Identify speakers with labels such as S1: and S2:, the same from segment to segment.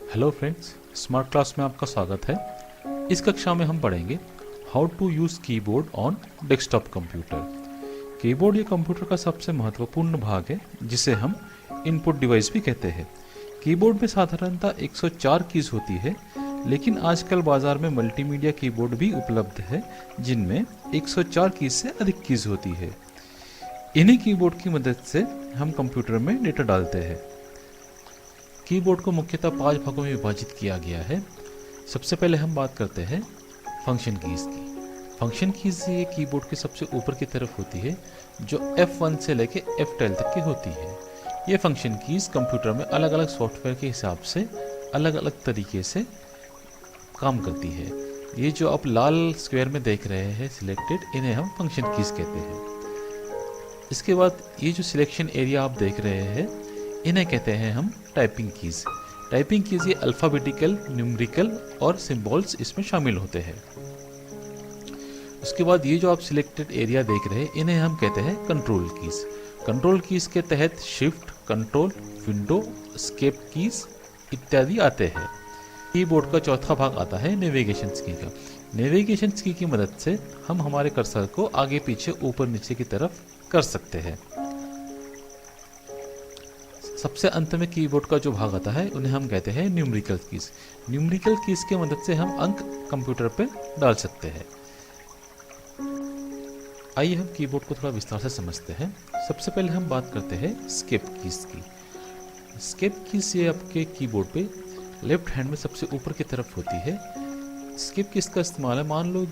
S1: Hello friends, smart class में आपका स्वागत है। इस कक्षा में हम पढ़ेंगे how to use keyboard on desktop computer. Keyboard ये कंप्यूटर का सबसे महत्वपूर्ण भाग है जिसे हम इनपुट डिवाइस भी कहते हैं। कीबोर्ड में साधारणतः 104 कीज होती है, लेकिन आजकल बाजार में मल्टीमीडिया कीबोर्ड भी उपलब्ध है जिनमें 104 कीज से अधिक कीज होती है। इन्हीं कीबोर्ड की मदद से हम कंप्यूटर में डेटा डालते हैं। कीबोर्ड को मुख्यतः 5 भागों में विभाजित किया गया है। सबसे पहले हम बात करते हैं फंक्शन कीज़ की। फंक्शन कीज़ ये कीबोर्ड के सबसे ऊपर की तरफ होती है जो F1 से लेके F12 तक की होती है। ये फंक्शन कीज़ कंप्यूटर में अलग अलग सॉफ्टवेयर के हिसाब से अलग अलग तरीके से काम करती है। ये जो आप लाल स्क्वायर में देख रहे हैं सिलेक्टेड, इन्हें हम फंक्शन कीज़ कहते हैं। इसके बाद ये जो सिलेक्शन एरिया आप देख रहे हैं, इन्हें कहते हैं हम टाइपिंग कीज़। टाइपिंग कीज़ ये अल्फ़ाबेटिकल, न्यूमेरिकल और सिंबल्स इसमें शामिल होते हैं। उसके बाद ये जो आप सिलेक्टेड एरिया देख रहे हैं, इन्हें हम कहते हैं कंट्रोल कीज़। कंट्रोल कीज़ के तहत shift, control, window, escape keys इत्यादि आते हैं। कीबोर्ड का चौथा भाग आता है नेविगेशन की का। नेविगेशन की मदद से हम हमारे कर्सर को आगे पीछे ऊपर नीचे की तरफ कर सकते हैं। सबसे अंत में कीबोर्ड का जो भाग आता है उन्हें हम कहते हैं न्यूमेरिकल कीज़। न्यूमेरिकल कीज़ की मदद से हम अंक कंप्यूटर पर डाल सकते हैं। आइए हम कीबोर्ड को थोड़ा विस्तार से समझते हैं। सबसे पहले हम बात करते हैं एस्केप कीज़ की। एस्केप कीज़ ये आपके कीबोर्ड पे लेफ्ट हैंड में सबसे ऊपर की तरफ होती है। एस्केप कीज़ का इस्तेमाल है, मान लो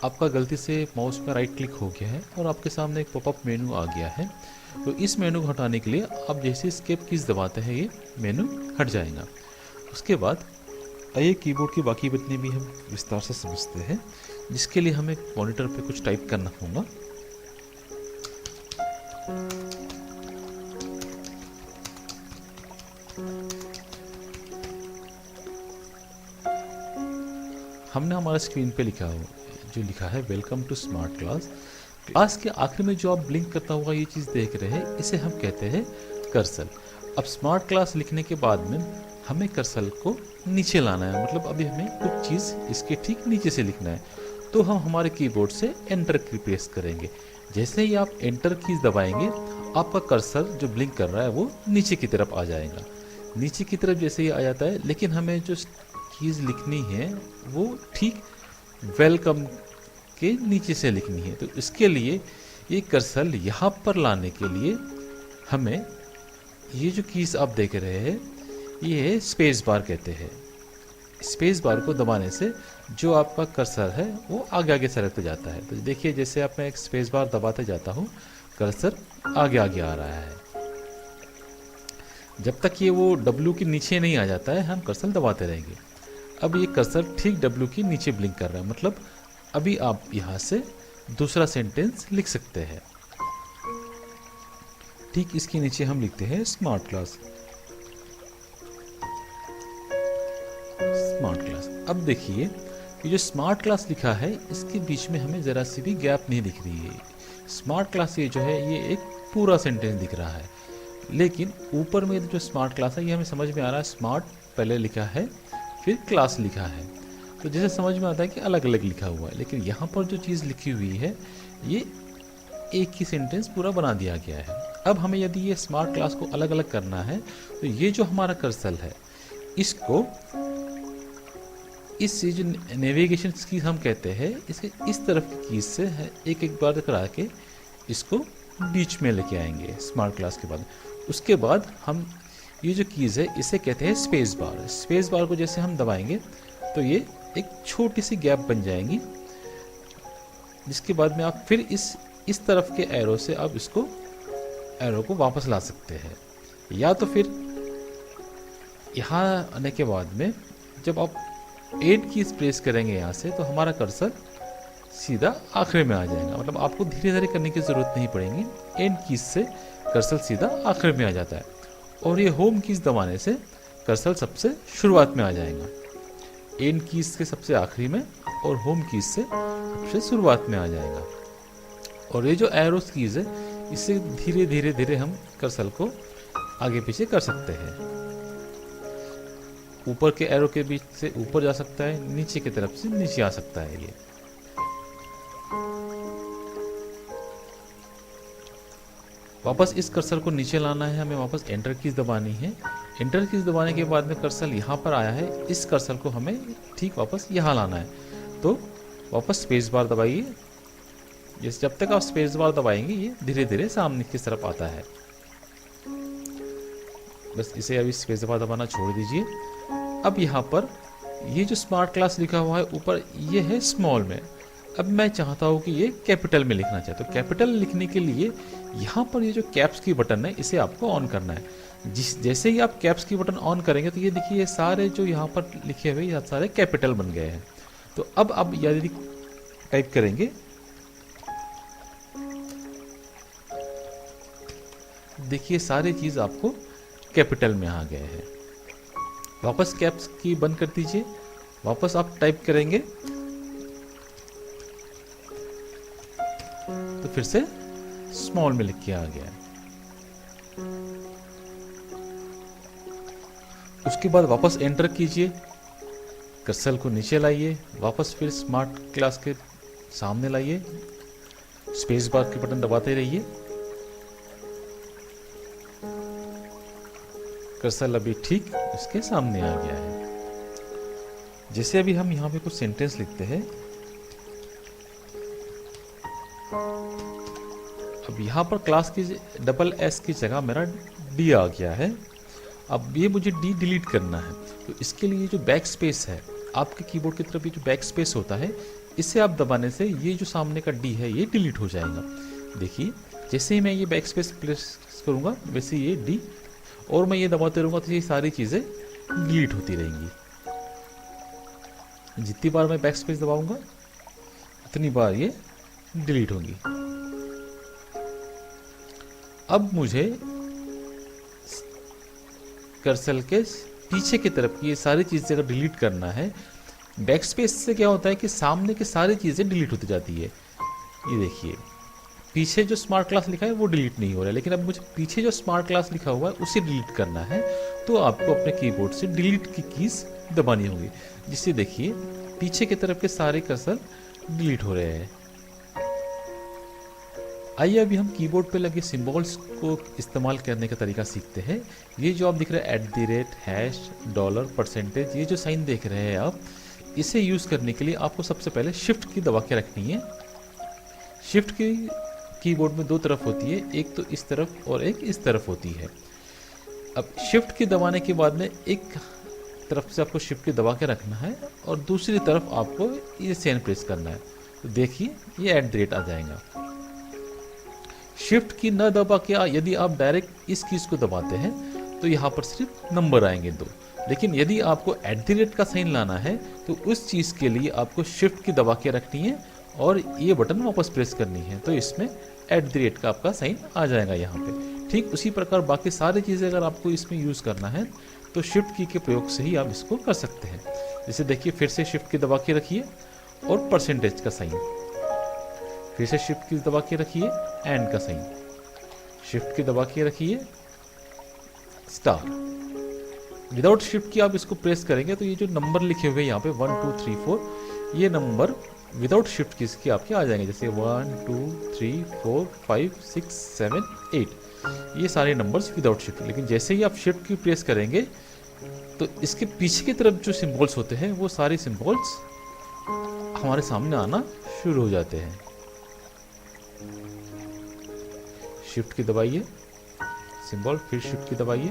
S1: आपका गलती से माउस पर राइट क्लिक हो गया है और आपके सामने एक पॉपअप मेनू आ गया है, तो इस मेनू को हटाने के लिए आप जैसे एस्केप कीज़ दबाते हैं ये मेनू हट जाएगा। उसके बाद आइए कीबोर्ड की बाकी बटनें भी हम विस्तार से समझते हैं, जिसके लिए हमें मॉनिटर पे कुछ टाइप करना होगा। हमने हमारा स्क्रीन पे लिखा है welcome to smart class. Class के आखिर में जो आप ब्लिंक करता हुआ ये चीज़ देख रहे हैं, इसे हम कहते हैं कर्सर। अब स्मार्ट क्लास लिखने के बाद में हमें कर्सर को नीचे लाना है, मतलब अभी हमें कुछ चीज़ इसके ठीक नीचे से लिखना है। तो हम हमारे कीबोर्ड से एंटर की प्रेस करेंगे। जैसे ही आप एंटर कीज दबाएंगे, आपका कर्सर जो ब्लिंक कर रहा है वो नीचे की तरफ आ जाएगा। नीचे की तरफ जैसे ही आ जाता है, लेकिन हमें जो चीज़ लिखनी है वो ठीक वेलकम के नीचे से लिखनी है। तो इसके लिए ये कर्सर यहाँ पर लाने के लिए हमें ये जो कीज़ आप देख रहे हैं, ये स्पेस बार कहते हैं। स्पेस बार को दबाने से जो आपका कर्सर है वो आगे आगे सरकते जाता है। तो देखिए, जैसे आप मैं एक स्पेस बार दबाते जाता हूँ, कर्सर आगे आगे आ रहा है। जब तक ये वो W के नीचे नहीं आ जाता है, हम कर्सर दबाते रहेंगे। अब ये कर्सर ठीक W के नीचे ब्लिंक कर रहा है, मतलब अभी आप यहाँ से दूसरा सेंटेंस लिख सकते हैं। ठीक इसके नीचे हम लिखते हैं स्मार्ट क्लास। Smart class. अब देखिए, ये जो स्मार्ट क्लास लिखा है, इसके बीच में हमें ज़रा सी भी गैप नहीं दिख रही है। स्मार्ट क्लास ये जो है, ये एक पूरा सेंटेंस दिख रहा है। लेकिन ऊपर में जो स्मार्ट क्लास है, ये हमें समझ में आ रहा है स्मार्ट पहले लिखा है, फिर क्लास लिखा है, तो जैसे समझ में आता है कि अलग अलग लिखा हुआ है। लेकिन यहाँ पर जो चीज़ लिखी हुई है, ये एक ही सेंटेंस पूरा बना दिया गया है। अब हमें यदि ये स्मार्ट क्लास को अलग अलग करना है, तो ये जो हमारा कर्सर है, इसको इस जो नेविगेशन की हम कहते हैं, इसके इस तरफ की कीज से एक एक बार करा के इसको बीच में लेके आएंगे स्मार्ट क्लास के बाद। उसके बाद हम ये जो कीज़ है, इसे कहते हैं स्पेस बार। स्पेस बार को जैसे हम दबाएंगे तो ये एक छोटी सी गैप बन जाएगी, जिसके बाद में आप फिर इस तरफ के एरो से आप एरो को वापस ला सकते हैं, या तो फिर यहाँ आने के बाद में जब आप एंड कीज प्रेस करेंगे यहाँ से, तो हमारा कर्सर सीधा आखिर में आ जाएगा। मतलब आपको धीरे धीरे करने की ज़रूरत नहीं पड़ेगी, एंड कीज से कर्सर सीधा आखिर में आ जाता है। और ये होम कीज दबाने से कर्सर सबसे शुरुआत में आ जाएगा, एंड कीज के सबसे आखिरी में, और होम कीज से सबसे शुरुआत में आ जाएगा। और ये जो एरोस कीज है, इससे धीरे धीरे धीरे हम कर्सर को आगे पीछे कर सकते हैं। ऊपर के एरो के बीच से ऊपर जा सकता है, नीचे की तरफ से नीचे आ सकता है। ये वापस इस कर्सर को नीचे लाना है, हमें वापस एंटर कीज दबानी है। एंटर कीज दबाने के बाद में कर्सर यहाँ पर आया है, इस कर्सर को हमें ठीक वापस यहाँ लाना है। तो वापस स्पेस बार दबाइए। जब तक आप स्पेस बार दबाएंगे ये धीरे धीरे सामने की तरफ आता है। बस इसे अभी स्पेस बार दबाना छोड़ दीजिए। अब यहाँ पर ये जो स्मार्ट क्लास लिखा हुआ है ऊपर, ये है स्मॉल में। अब मैं चाहता हूँ कि ये कैपिटल में लिखना चाहिए, तो कैपिटल लिखने के लिए यहाँ पर ये जो कैप्स की बटन है इसे आपको ऑन करना है। जैसे ही आप कैप्स की बटन ऑन करेंगे तो ये देखिए ये सारे जो यहाँ पर लिखे हुए ये सारे कैपिटल बन गए हैं। तो अब आप यदि टाइप करेंगे, देखिए सारी चीज आपको कैपिटल में आ गए हैं। वापस कैप्स की बंद कर दीजिए, वापस आप टाइप करेंगे तो फिर से स्मॉल में लिख के आ गया है। उसके बाद वापस एंटर कीजिए, कर्सर को नीचे लाइए, वापस फिर स्मार्ट क्लास के सामने लाइए, स्पेस बार की बटन दबाते रहिए। कर्सर अभी ठीक उसके सामने आ गया है। जैसे अभी हम यहाँ पे कुछ सेंटेंस लिखते हैं, अब यहाँ पर क्लास की डबल एस की जगह मेरा डी आ गया है। अब ये मुझे डी डिलीट करना है, तो इसके लिए जो बैक स्पेस है आपके कीबोर्ड की तरफ, ये जो बैक स्पेस होता है इसे आप दबाने से ये जो सामने का डी है ये डिलीट हो जाएगा। देखिए जैसे ही मैं ये बैक स्पेस प्रेस करूँगा वैसे ये डी, और मैं ये दबाते रहूँगा तो ये सारी चीज़ें डिलीट होती रहेंगी। जितनी बार मैं बैक स्पेस दबाऊंगा उतनी बार ये डिलीट होंगी। अब मुझे कर्सर के पीछे की तरफ की ये सारी चीज़ें अगर डिलीट करना है, बैक स्पेस से क्या होता है कि सामने की सारी चीज़ें डिलीट होती जाती है। ये देखिए पीछे जो स्मार्ट क्लास लिखा है वो डिलीट नहीं हो रहा है, लेकिन अब मुझे पीछे जो स्मार्ट क्लास लिखा हुआ है उसे डिलीट करना है, तो आपको अपने कीबोर्ड से डिलीट की कीज दबानी होगी, जिससे देखिए पीछे की तरफ के सारे कर्सर डिलीट हो रहे हैं। आइए अभी हम कीबोर्ड पे लगे सिंबल्स को इस्तेमाल करने का तरीका सीखते हैं। ये जो आप दिख रहे हैं @ हैश डॉलर परसेंटेज, ये जो साइन देख रहे हैं आप, इसे यूज़ करने के लिए आपको सबसे पहले शिफ्ट की दबा के रखनी है। शिफ्ट की कीबोर्ड में दो तरफ होती है, एक तो इस तरफ और एक इस तरफ होती है। अब शिफ्ट की दबाने के बाद में एक तरफ से आपको शिफ्ट की दबा के रखना है और दूसरी तरफ आपको ये सेन प्रेस करना है। तो देखिए ये @ आ जाएगा। शिफ्ट की न दबा के यदि आप डायरेक्ट इस कीज को दबाते हैं तो यहाँ पर सिर्फ नंबर आएंगे 2, लेकिन यदि आपको @ का साइन लाना है तो उस चीज़ के लिए आपको शिफ्ट की दबा के रखनी है और ये बटन वापस प्रेस करनी है, तो इसमें @ का आपका साइन आ जाएगा यहाँ पे। ठीक उसी प्रकार बाकी सारी चीज़ें अगर आपको इसमें यूज़ करना है तो शिफ्ट की के प्रयोग से ही आप इसको कर सकते हैं। जैसे देखिए फिर से शिफ्ट की दबा के रखिए और परसेंटेज का साइन, फिर से शिफ्ट की दबा के रखिए एंड का साइन, शिफ्ट की दबा के रखिए स्टार। विदाउट शिफ्ट की आप इसको प्रेस करेंगे तो ये जो नंबर लिखे हुए यहाँ पे 1 2 3 4, ये नंबर विदाउट शिफ्ट कीज के आपके आ जाएंगे। जैसे 1 2 3 4 5 6 7 8, ये सारे नंबर्स विदाउट शिफ्ट। लेकिन जैसे ही आप शिफ्ट की प्रेस करेंगे तो इसके पीछे की तरफ जो सिंबल्स होते हैं वो सारे सिंबल्स हमारे सामने आना शुरू हो जाते हैं। शिफ्ट की दबाइए सिंबल, फिर शिफ्ट की दबाइए,